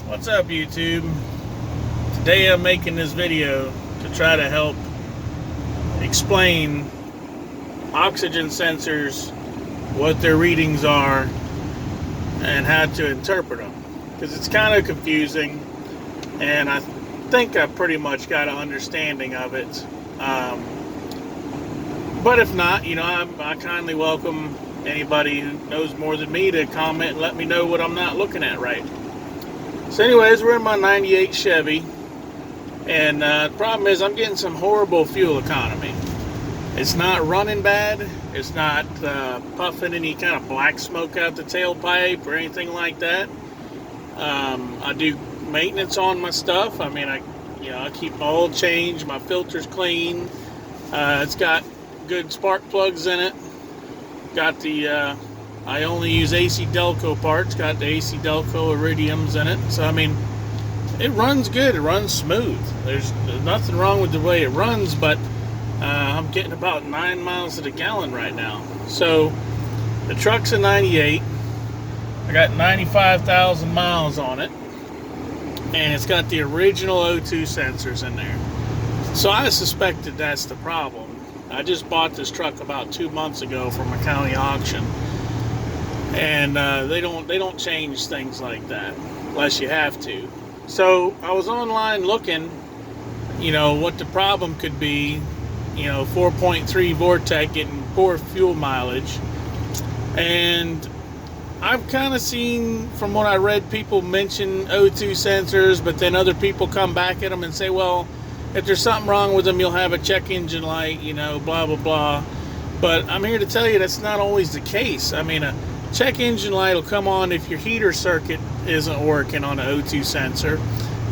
What's up, YouTube? Today I'm making this video to try to help explain oxygen sensors, what their readings are, and how to interpret them. Because it's kind of confusing, and I think I pretty much got an understanding of it. But if not, I kindly welcome anybody who knows more than me to comment and let me know what I'm not looking at right. So anyways, we're in my 98 Chevy, and the problem is I'm getting some horrible fuel economy. It's not running bad, it's not puffing any kind of black smoke out the tailpipe or anything like that. I do maintenance on my stuff. I mean, I keep my oil changed, my filter's clean. It's got good spark plugs in it. Got the I only use AC Delco parts. Got the AC Delco iridiums in it. So I mean, it runs good. It runs smooth. There's nothing wrong with the way it runs, but I'm getting about 9 miles to the gallon right now. So the truck's a 98. I got 95,000 miles on it, and it's got the original O2 sensors in there. So I suspected that's the problem. I just bought this truck about 2 months ago from a county auction, and they don't change things like that unless you have to. So I was online looking, what the problem could be. 4.3 Vortec getting poor fuel mileage, and I've kind of seen from what I read people mention O2 sensors, but then other people come back at them and say, well, if there's something wrong with them, you'll have a check engine light, blah, blah, blah. But I'm here to tell you that's not always the case. I mean, a check engine light will come on if your heater circuit isn't working on an O2 sensor,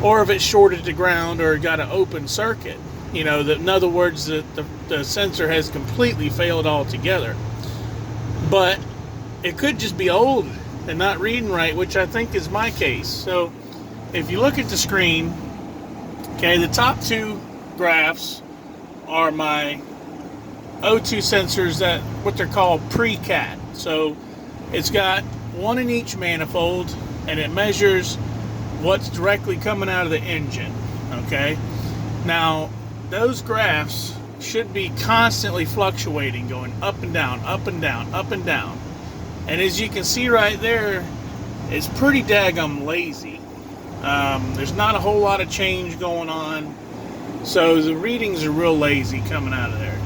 or if it's shorted to ground or got an open circuit. In other words, the sensor has completely failed altogether. But it could just be old and not reading right, which I think is my case. So if you look at the screen, okay, the top two graphs are my O2 sensors, that what they're called pre-cat. So it's got one in each manifold, and it measures what's directly coming out of the engine. Okay, now those graphs should be constantly fluctuating, going up and down, up and down, up and down. And as you can see right there, it's pretty daggum lazy. There's not a whole lot of change going on, so the readings are real lazy coming out of there.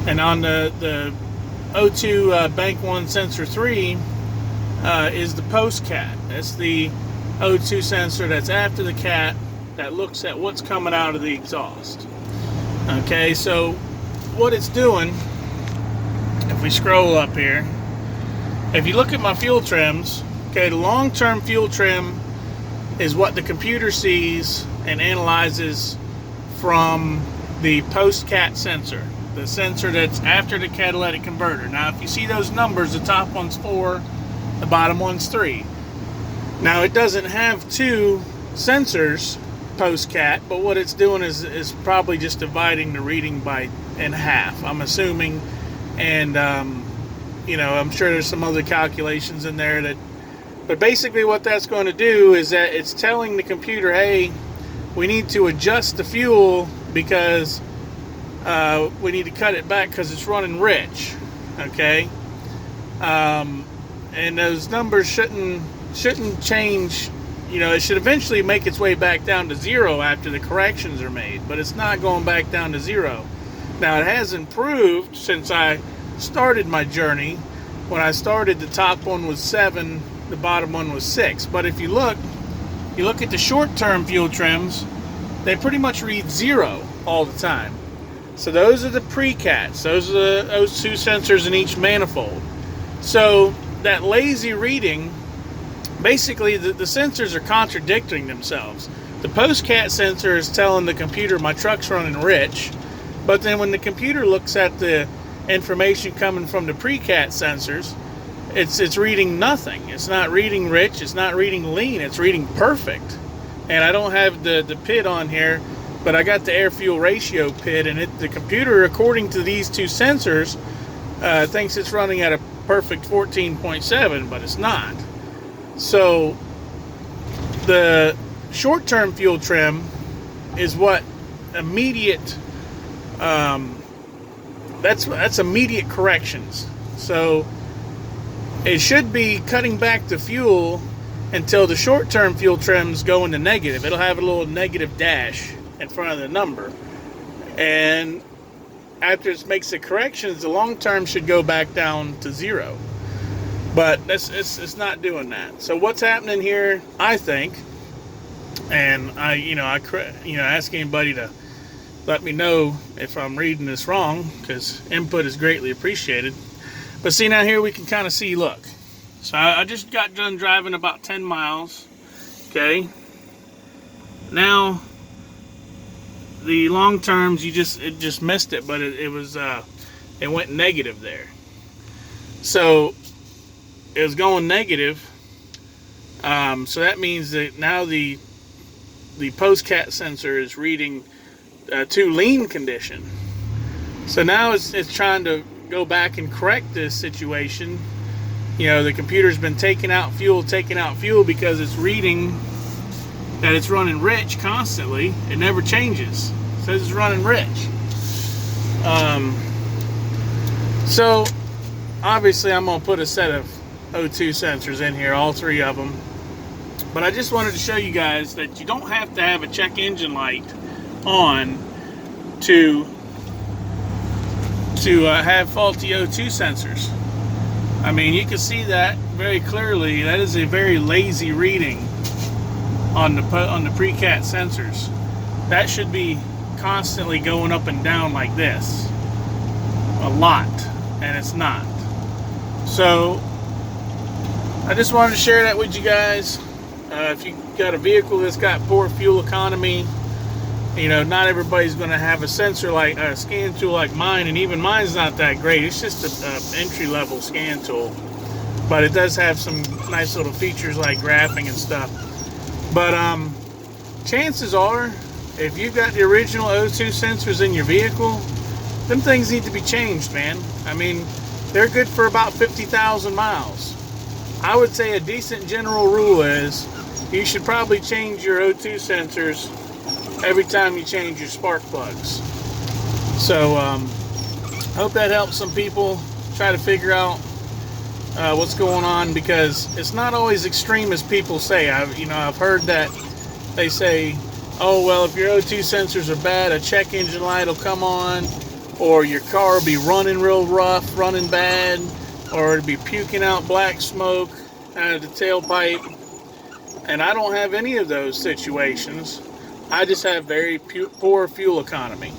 And on the O2 Bank 1 Sensor 3 is the post-cat. That's the O2 sensor that's after the cat, that looks at what's coming out of the exhaust. Okay, so what it's doing, if we scroll up here, if you look at my fuel trims, okay, the long-term fuel trim is what the computer sees and analyzes from the post-cat sensor, the sensor that's after the catalytic converter. Now, if you see those numbers, the top one's 4, the bottom one's 3. Now, it doesn't have two sensors post-cat, but what it's doing is probably just dividing the reading in half, I'm assuming. And I'm sure there's some other calculations in there but basically what that's going to do is that it's telling the computer, hey, we need to adjust the fuel because we need to cut it back because it's running rich. Okay, and those numbers shouldn't change. It should eventually make its way back down to 0 after the corrections are made, but it's not going back down to 0. Now, it has improved since I started my journey. When I started, the top one was 7, the bottom one was 6. But if you look at the short-term fuel trims, they pretty much read 0 all the time. So those are the pre-cats. Those are those two sensors in each manifold. So that lazy reading, basically the sensors are contradicting themselves. The post-cat sensor is telling the computer my truck's running rich, but then when the computer looks at the information coming from the pre-cat sensors, it's reading nothing. It's not reading rich, it's not reading lean, it's reading perfect. And I don't have the PID on here, but I got the air-fuel ratio PID, and the computer, according to these two sensors, thinks it's running at a perfect 14.7, but it's not. So The short-term fuel trim is what immediate, that's immediate corrections. So it should be cutting back the fuel until the short-term fuel trims go into negative. It'll have a little negative dash in front of the number. And after it makes the corrections, the long-term should go back down to 0. But it's not doing that. So what's happening here, I think, and I ask anybody to let me know if I'm reading this wrong, because input is greatly appreciated. But see, now here we can kind of see, look. So I just got done driving about 10 miles, okay? Now, the long terms, it just missed it, but it went negative there. So it was going negative. So that means that now the post-cat sensor is reading to lean condition. So now it's trying to go back and correct this situation. You know, the computer's been taking out fuel because it's reading that it's running rich constantly. It never changes. It says it's running rich. So obviously I'm going to put a set of O2 sensors in here, all 3 of them. But I just wanted to show you guys that you don't have to have a check engine light on to have faulty O2 sensors. I mean, you can see that very clearly. That is a very lazy reading on the pre-cat sensors. That should be constantly going up and down like this a lot, and it's not. So I just wanted to share that with you guys. If you got a vehicle that's got poor fuel economy, you know, not everybody's going to have a sensor like a scan tool like mine, and even mine's not that great. It's just an entry-level scan tool, but it does have some nice little features like graphing and stuff. But chances are, if you've got the original O2 sensors in your vehicle, them things need to be changed, man. I mean, they're good for about 50,000 miles. I would say a decent general rule is you should probably change your O2 sensors every time you change your spark plugs. So I hope that helps some people try to figure out what's going on, because it's not always extreme as people say. I've heard that they say, oh well, if your O2 sensors are bad, a check engine light will come on, or your car will be running real rough, running bad, or it'll be puking out black smoke out of the tailpipe. And I don't have any of those situations. I just have very poor fuel economy.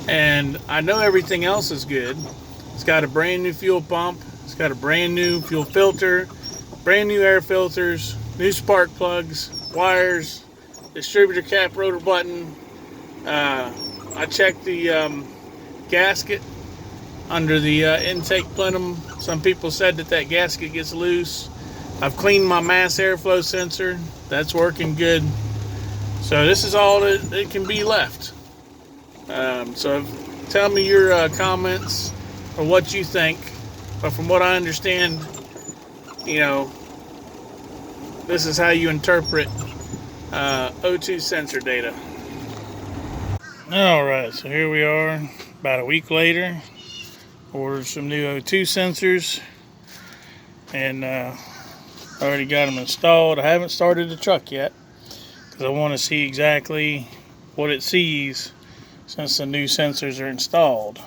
And I know everything else is good. It's got a brand new fuel pump. It's got a brand new fuel filter, brand new air filters, new spark plugs, wires, distributor cap rotor button. I checked the gasket under the intake plenum. Some people said that gasket gets loose. I've cleaned my mass airflow sensor. That's working good. So this is all that it can be left. So tell me your comments or what you think. But from what I understand, you know, this is how you interpret O2 sensor data. Alright, so here we are about a week later. Ordered some new O2 sensors, and already got them installed. I haven't started the truck yet because I want to see exactly what it sees since the new sensors are installed.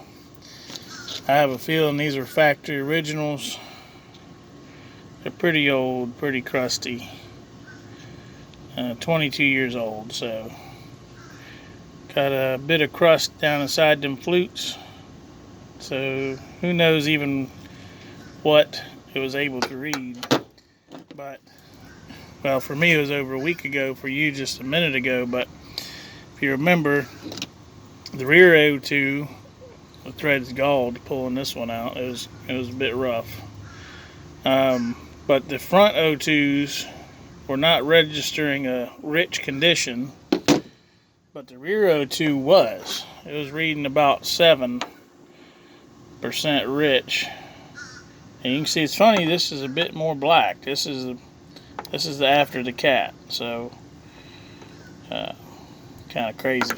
I have a feeling these are factory originals. They're pretty old, pretty crusty. 22 years old, so got a bit of crust down inside them flutes. So who knows even what it was able to read. But, well, for me it was over a week ago, for you just a minute ago. But if you remember, the rear O2, the thread's galled pulling this one out. It was a bit rough. But the front O2s were not registering a rich condition, but the rear O2 was. It was reading about 7% rich. And you can see, it's funny, this is a bit more black. This is This is the after the cat, so kind of crazy.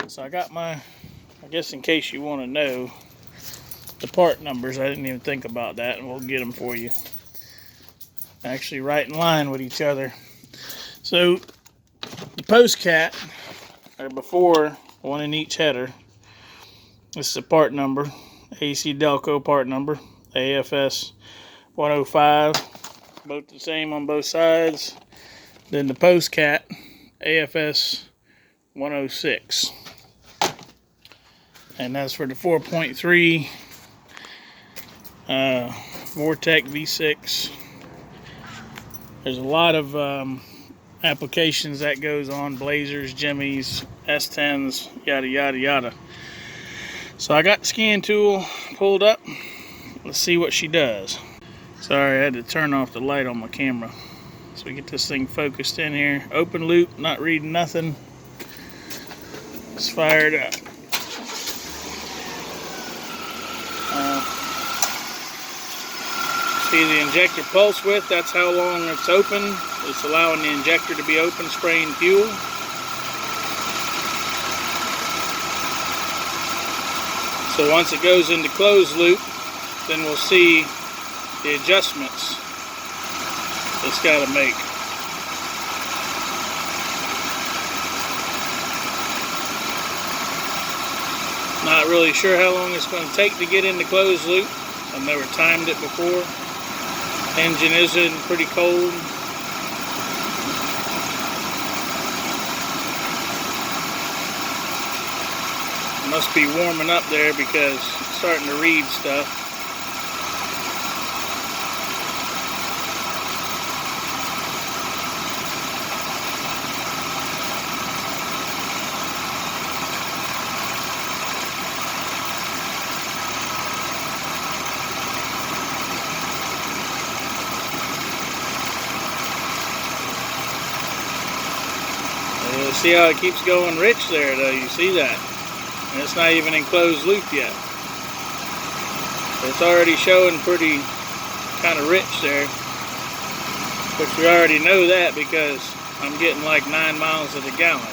So I got my, I guess in case you want to know the part numbers, I didn't even think about that, and we'll get them for you. Actually right in line with each other. So the post cat are before, one in each header. This is the part number, AC Delco part number, AFS 105, both the same on both sides. Then the post cat, AFS 106, and that's for the 4.3 Vortec V6. There's a lot of applications that goes on, Blazers, Jimmys, S10s, yada yada yada. So I got the scan tool pulled up. Let's see what she does. Sorry, I had to turn off the light on my camera so we get this thing focused in here. Open loop, not reading nothing. Let's fire it up. See the injector pulse width, that's how long it's open. It's allowing the injector to be open, spraying fuel. So once it goes into closed loop, then we'll see the adjustments it's got to make. Not really sure how long it's going to take to get into closed loop. I've never timed it before. Engine isn't pretty cold. Must be warming up there because it's starting to read stuff. See how it keeps going rich there though, you see that? And it's not even in closed loop yet. It's already showing pretty kind of rich there. Which we already know that because I'm getting like 9 miles to the gallon.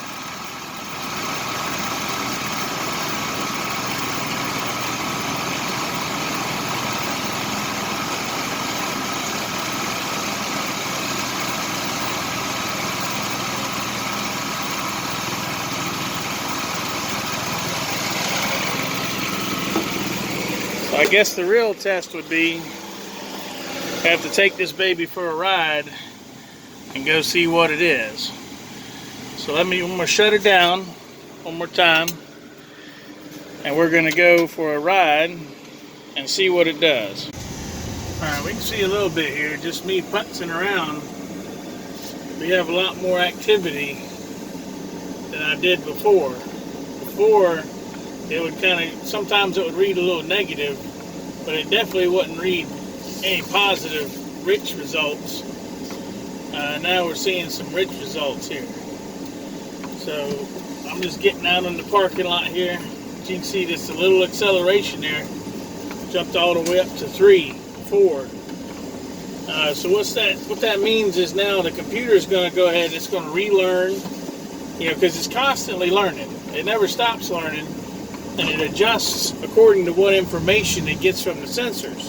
I guess the real test would be have to take this baby for a ride and go see what it is. So I'm going to shut it down one more time and we're going to go for a ride and see what it does. Alright, we can see a little bit here, just me putzing around. We have a lot more activity than I did before. Before it would kind of, sometimes it would read a little negative, but it definitely wouldn't read any positive, rich results. Now we're seeing some rich results here. So I'm just getting out in the parking lot here. As you can see, just a little acceleration there. Jumped all the way up to 3, 4. So what that means is now the computer is going to go ahead, it's going to relearn, because it's constantly learning. It never stops learning. And it adjusts according to what information it gets from the sensors.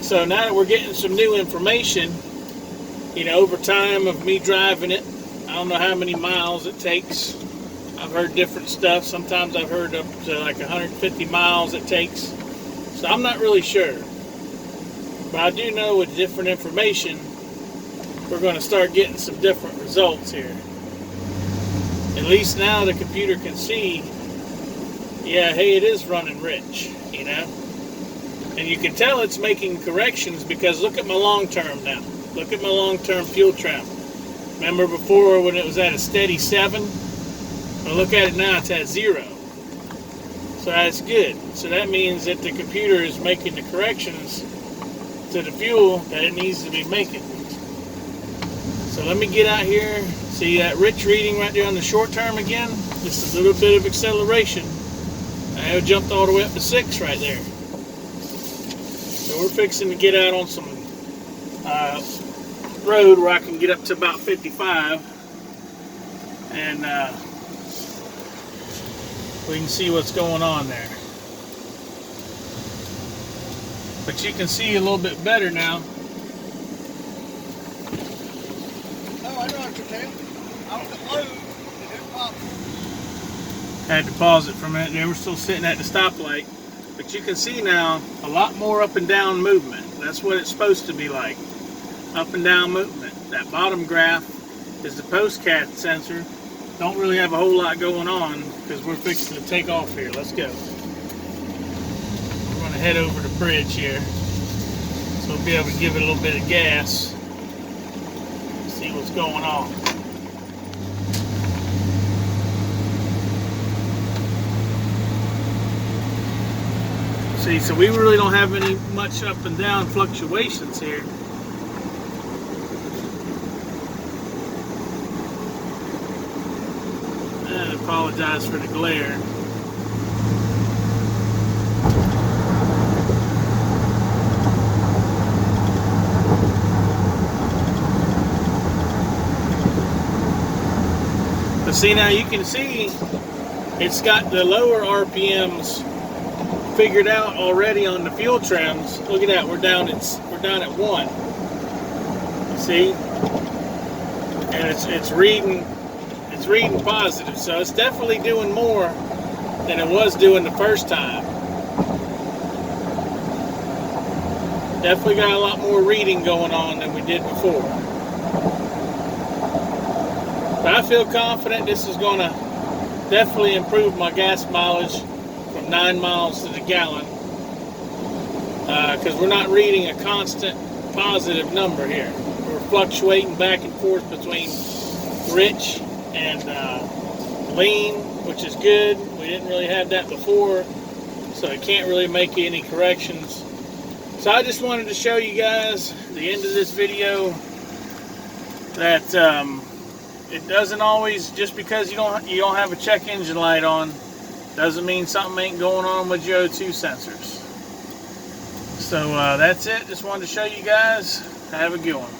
So now that we're getting some new information, over time of me driving it, I don't know how many miles it takes. I've heard different stuff. Sometimes I've heard up to like 150 miles it takes. So I'm not really sure. But I do know with different information, we're going to start getting some different results here. At least now the computer can see, yeah, hey, it is running rich, And you can tell it's making corrections because look at my long term now. Look at my long term fuel trap. Remember before when it was at a steady 7? Well, look at it now, it's at 0. So that's good. So that means that the computer is making the corrections to the fuel that it needs to be making. So let me get out here. See that rich reading right there on the short term again? Just a little bit of acceleration. I jumped all the way up to 6 right there. So we're fixing to get out on some road where I can get up to about 55, and we can see what's going on there. But you can see a little bit better now. Oh, I know what you're saying. I was at low, and it popped. Had to pause it for a minute. They were still sitting at the stoplight. But you can see now a lot more up and down movement. That's what it's supposed to be like. Up and down movement. That bottom graph is the postcat sensor. Don't really have a whole lot going on because we're fixing to take off here. Let's go. We're going to head over the bridge here. So we'll be able to give it a little bit of gas. See what's going on. See, so we really don't have any much up and down fluctuations here. I apologize for the glare. But see, now you can see it's got the lower RPMs figured out already on the fuel trims. Look at that, we're down at 1. See? And it's reading positive, so it's definitely doing more than it was doing the first time. Definitely got a lot more reading going on than we did before. But I feel confident this is going to definitely improve my gas mileage from 9 miles to the gallon, because we're not reading a constant positive number here. We're fluctuating back and forth between rich and lean, which is good. We didn't really have that before, so it can't really make any corrections. So I just wanted to show you guys the end of this video that it doesn't always, just because you don't have a check engine light on, doesn't mean something ain't going on with your O2 sensors. So that's it. Just wanted to show you guys. Have a good one.